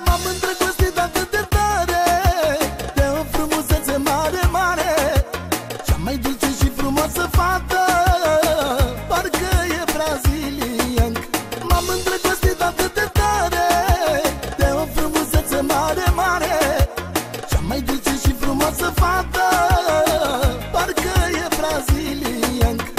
M-am îndrăgostit atât de tare de o frumusețe mare, mare. Cea mai dulce și frumoasă fată, parcă e braziliancă. M-am îndrăgostit atât de tare de o frumusețe mare, mare. Cea mai dulce și frumoasă fată, parcă e braziliancă.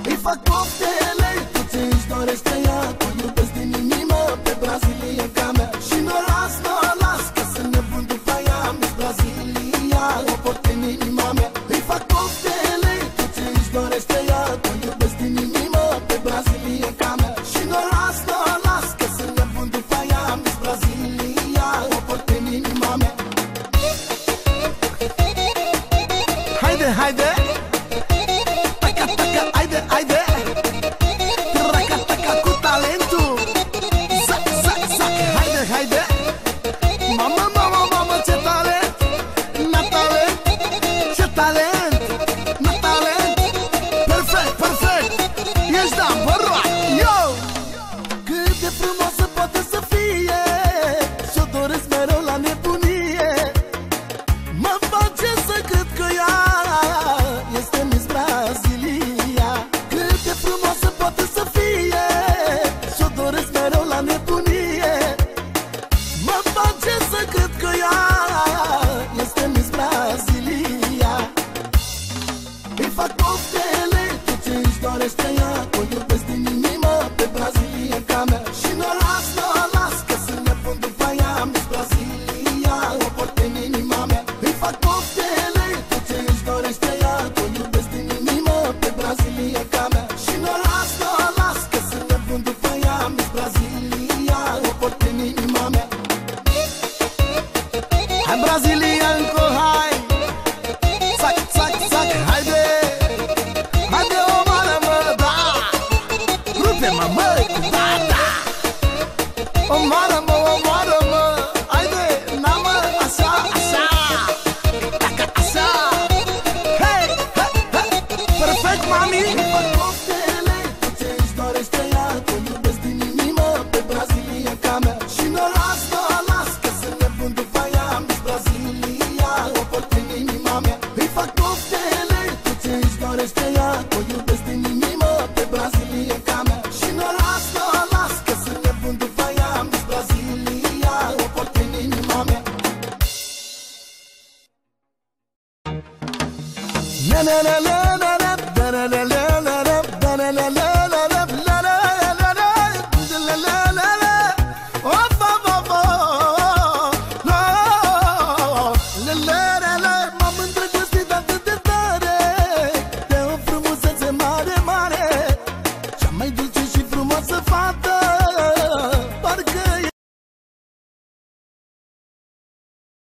Îi fac coftele, tu ți-și dorește ea, tu iubesc din inimă pe brazilianca mea. Și n-o las, că sunt nebun după ea, Miss Brazilia, o port în inima mea. Îi fac coftele, tu ți-și dorește ea, tu iubesc din inimă pe brazilianca mea. Și n-o las, că sunt nebun după ea, Miss Brazilia, o port în inima mea. Haide, haide! Haide, haide! Traca-taca cu talentul! Zac, zac, zac! Haide, haide! Mamă, mamă, mamă, ce talent! Na talent! Ce talent! Na talent! Perfect, perfect! Ești da, bărba! Yo! Cât de frumoasă poate să fie, și-o doresc mereu la nebunie. Mă face să cred că ea este Miss Brazilia. Cât de frumoasă poate să fie, și-o doresc mereu la nebunie. Mă face să cred că ea este Miss Brazilia. Îi fac coftele, tu ți-și dorește ea, o iubesc din inimă pe brazilianca mea. Și n-o las, că sunt nebun după ea, Miss Brazilia, o port în inima mea. Îi fac coftele, tu ți-și dorește ea, o iubesc din inimă pe brazilianca mea. Și n-o las, că sunt nebun după ea, Miss Brazilia, o port în inima mea. Hai brazilianco, hai! Zac, zac, zac, haide! Haide, o mare, mă, da! Rupe-mă, măi, da, da! O mare, mă, haide, na, mă, așa, așa! Taca, așa! Hei, hei, hei! Perfect, mami! Îi fac coftele, tu ți-și dorește ea, tu iubesc din inimă pe brazilianca mea. Și n-o las, că sunt nebun după ea, Miss Brazilia, o port în inima mea. Îi fac coftele, tu ți-și dorește ea, tu iubesc din inimă pe brazilianca mea. Și n-o las, că sunt nebun după ea, Miss Brazilia, o port în inima mea. Na na na na na